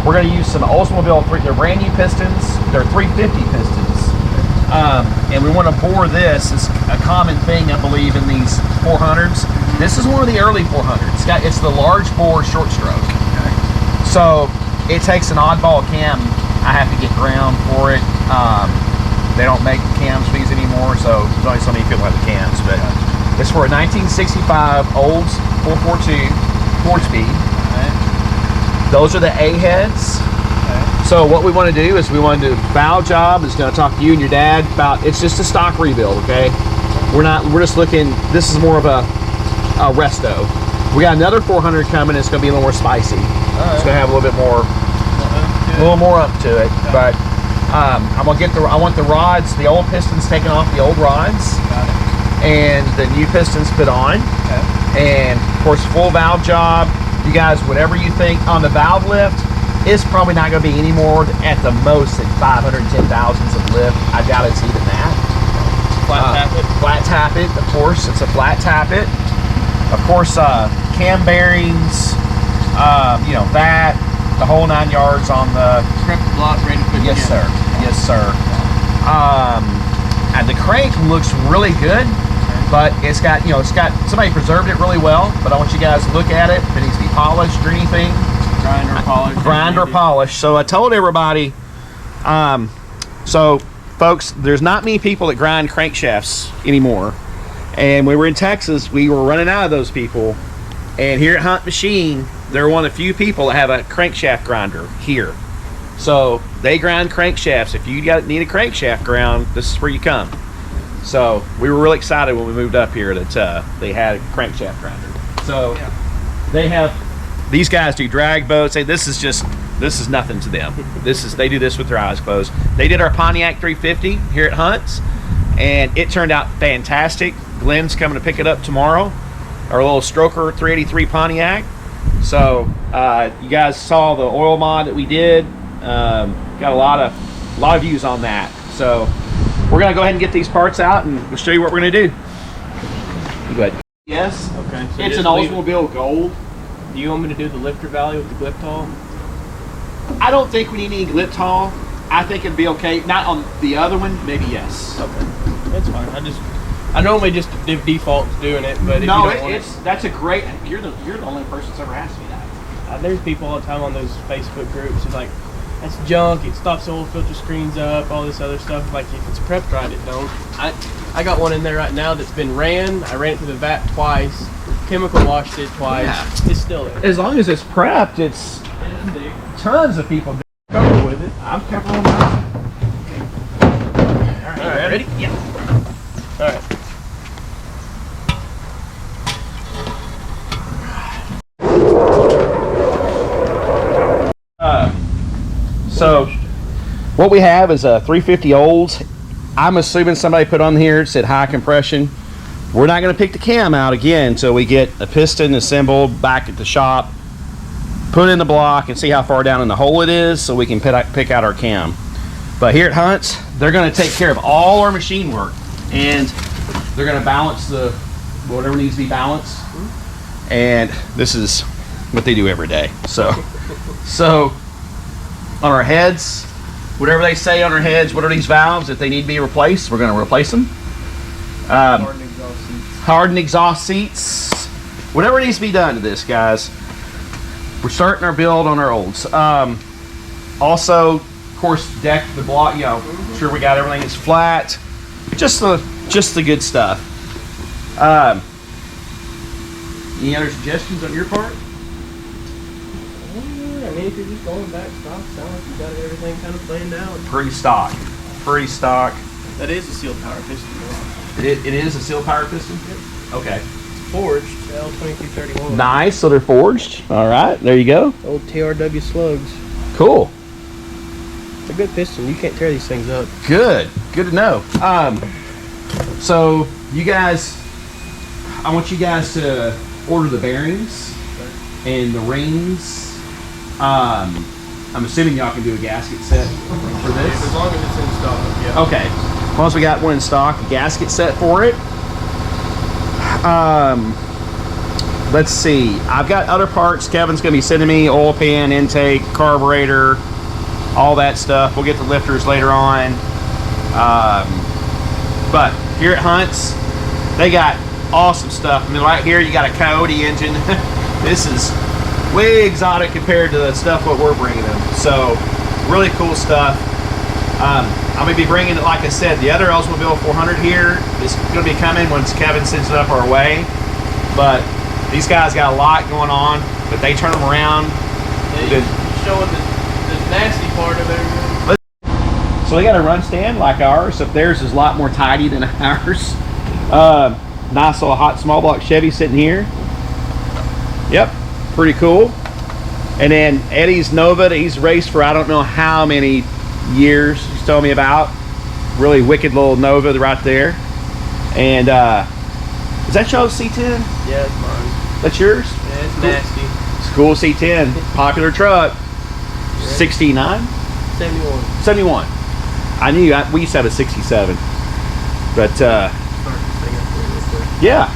we're going to use some Oldsmobile, they're brand new pistons. They're 350 pistons. And we want to bore this. It's a common thing, I believe, in these 400s. This is one of the early 400s. It's the large bore short stroke. Okay. So it takes an oddball cam. I have to get ground for it. They don't make cams for these anymore, so there's only so many people have the cams. But it's for a 1965 Olds 442 4-speed. Those are the A heads. So what we want to do is we want to do valve job. It's going to talk to you and your dad about, it's just a stock rebuild, okay? We're just looking, this is more of a resto. We got another 400 coming. It's going to be a little more spicy. It's going to have a little bit more, up to it. But I want the rods, the old pistons taken off the old rods, and the new pistons put on. And of course, full valve job. You guys, whatever you think on the valve lift, it's probably not going to be any more at the most than 510 thousandths of lift. I doubt it's even that. Flat tappet. Flat tappet, of course. It's a flat tappet. Of course, cam bearings, that, the whole 9 yards on the prep block ready to put Yes, together. sir. Yes, sir. And the crank looks really good, but it's got somebody preserved it really well. But I want you guys to look at it. If it needs to be polished or anything. Grind or polish. So I told everybody, so folks, there's not many people that grind crankshafts anymore. And when we were in Texas, we were running out of those people. And here at Hunt Machine, they're one of the few people that have a crankshaft grinder here. So they grind crankshafts. If you need a crankshaft ground, this is where you come. So we were really excited when we moved up here that they had a crankshaft grinder. So they have, these guys do drag boats. This is nothing to them. They do this with their eyes closed. They did our Pontiac 350 here at Hunt's, and it turned out fantastic. Glenn's coming to pick it up tomorrow. Our little Stroker 383 Pontiac. So you guys saw the oil mod that we did. Got a lot of views on that. So we're gonna go ahead and get these parts out, and we'll show you what we're gonna do. Go ahead. Yes. Okay. So it's an Oldsmobile Gold. Do you want me to do the lifter valley with the Gliptol? I don't think we need any Gliptol. I think it'd be okay. Not on the other one, maybe yes. Okay, that's fine. I normally just default doing it, but if no, you don't want that's a great. You're the only person that's ever asked me that. There's people all the time on those Facebook groups who's like, that's junk. It stops the oil filter screens up, all this other stuff. Like if it's prep dried, it don't. I got one in there right now that's been ran. I ran it through the vat twice. Chemical washed it twice. Yeah. It's still there. As long as it's prepped, it's tons of people comfortable with it. I'm comfortable with it. All right, ready? Yeah. All right. So what we have is a 350 Olds. I'm assuming somebody put on here, it said high compression. We're not going to pick the cam out again until we get a piston assembled back at the shop, put in the block, and see how far down in the hole it is so we can pick out our cam. But here at Hunt's, they're going to take care of all our machine work, and they're going to balance whatever needs to be balanced. And this is what they do every day. So on our heads, whatever they say on our heads, what are these valves? If they need to be replaced, we're going to replace them. Hardened exhaust seats. Whatever needs to be done to this, guys. We're starting our build on our Olds. Also, of course, deck the block. Sure we got everything is flat. Just the good stuff. Any other suggestions on your part? I mean, if you're just going back stock, sounds like you got everything kind of planned out. Pretty stock. That is a sealed power piston. It is a sealed power piston? Yep. Okay. Forged, L2331. Nice, so they're forged. All right, there you go. Old TRW slugs. Cool. It's a good piston. You can't tear these things up. Good to know. So you guys, I want you guys to order the bearings and the rings. I'm assuming y'all can do a gasket set for this. As long as it's in stock, yeah. Okay. Once we got one in stock, a gasket set for it. let's see. I've got other parts. Kevin's going to be sending me oil pan, intake, carburetor, all that stuff. We'll get the lifters later on. But here at Hunt's, they got awesome stuff. I mean, right here you got a Coyote engine. This is way exotic compared to the stuff what we're bringing them. So really cool stuff. I'm going to be bringing, like I said, the other Oldsmobile 400 here is going to be coming once Kevin sends it up our way. But these guys got a lot going on, but they turn them around. Yeah, you're showing the nasty part of everything. So they got a run stand like ours, so theirs is a lot more tidy than ours. Nice little hot small block Chevy sitting here. Yep, pretty cool. And then Eddie's Nova that he's raced for I don't know how many years he's told me about. Really wicked little Nova right there. And is that your C10? Yeah, it's mine. That's yours? Yeah, it's cool. nasty. It's a cool C10, popular truck. 69? 71. 71. I knew we used to have a 67. But yeah.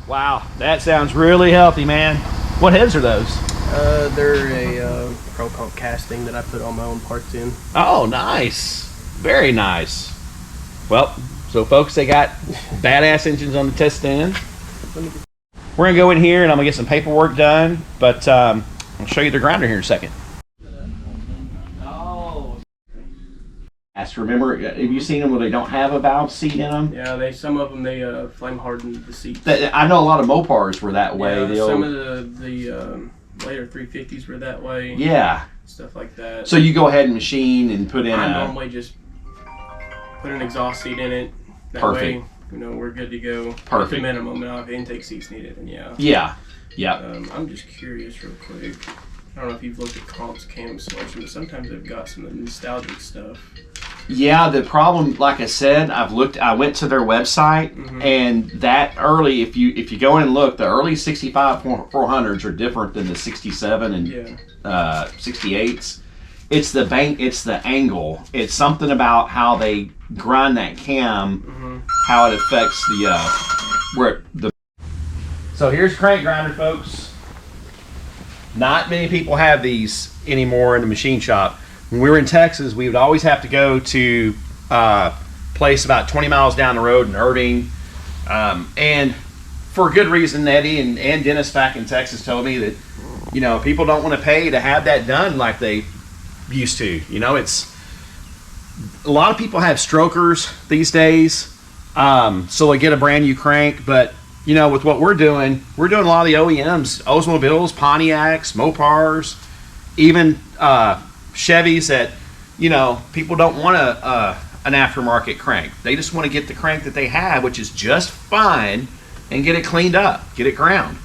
Wow, that sounds really healthy, man. What heads are those? They're a Pro Comp casting that I put all my own parts in. Oh, nice. Very nice. Well, so folks, they got badass engines on the test stand. We're going to go in here and I'm going to get some paperwork done, but I'll show you the grinder here in a second. Oh. Remember, have you seen them where they don't have a valve seat in them? Yeah, some of them flame hardened the seats. I know a lot of Mopars were that way. Yeah, some of the later 350s were that way. Yeah. Stuff like that. So you go ahead and machine and put in I normally just put an exhaust seat in it. That Perfect. way, we're good to go. Perfect. At the minimum, now if intake seats needed, then yeah. Yeah. Yeah. I'm just curious real quick. I don't know if you've looked at Comp's cam selection, but sometimes they've got some of the nostalgic stuff. Yeah, the problem, like I said, I went to their website, and that early, if you go in and look, the early 65 400s are different than the 67 and 68s. It's the angle. It's something about how they grind that cam, how it affects the So here's crank grinder, folks. Not many people have these anymore in the machine shop. When we were in Texas, we would always have to go to a place about 20 miles down the road in Irving. And for a good reason, Eddie and Dennis back in Texas told me that, people don't want to pay to have that done like they used to. It's a lot of people have strokers these days. So they get a brand new crank, but with what we're doing a lot of the OEMs, Oldsmobiles, Pontiacs, Mopars, even Chevys that, people don't want an aftermarket crank. They just want to get the crank that they have, which is just fine, and get it cleaned up, get it ground.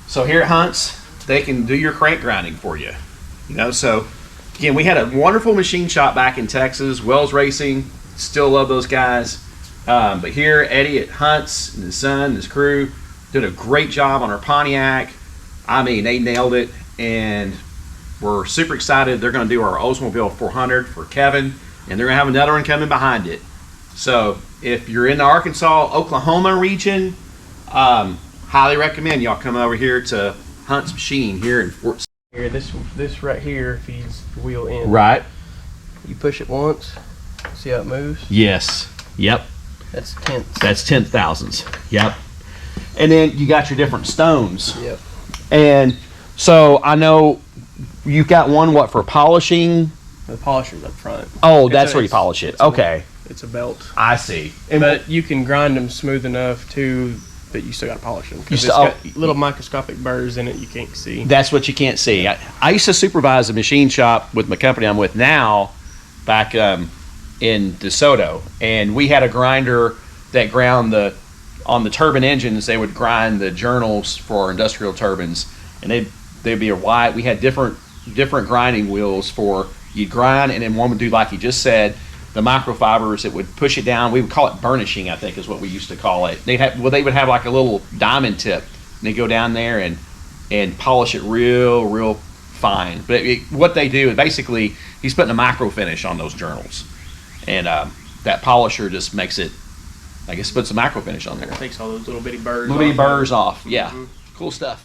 So here at Hunt's, they can do your crank grinding for you. So again, we had a wonderful machine shop back in Texas, Wells Racing, still love those guys. But here, Eddie at Hunt's and his son and his crew did a great job on our Pontiac. I mean, they nailed it, and we're super excited. They're going to do our Oldsmobile 400 for Kevin, and they're going to have another one coming behind it. So if you're in the Arkansas, Oklahoma region, highly recommend y'all come over here to Hunt's Machine here in Fort. Here, this right here feeds the wheel in. Right. You push it once, see how it moves? Yes. Yep. That's tenths. That's 10,000ths. Yep. And then you got your different stones. Yep. And so I know you've got one, for polishing? The polisher's up front. Oh, that's where you polish it. Okay. It's a belt. I see. But you can grind them smooth enough, too, but you still got to polish them. Because it's got little microscopic burrs in it you can't see. That's what you can't see. I used to supervise a machine shop with my company I'm with now back in DeSoto. And we had a grinder that ground on the turbine engines, they would grind the journals for industrial turbines. And they'd be a white. We had different grinding wheels for you'd grind, and then one would do like you just said, the microfibers. It would push it down. We would call it burnishing, I think, is what we used to call it. They would have like a little diamond tip, and they go down there and and polish it real fine. But what they do is basically he's putting a micro finish on those journals, and that polisher just makes it, I guess, puts a micro finish on there. Takes all those little bitty burrs. Little bitty off. burrs off. Yeah, Mhm. cool stuff.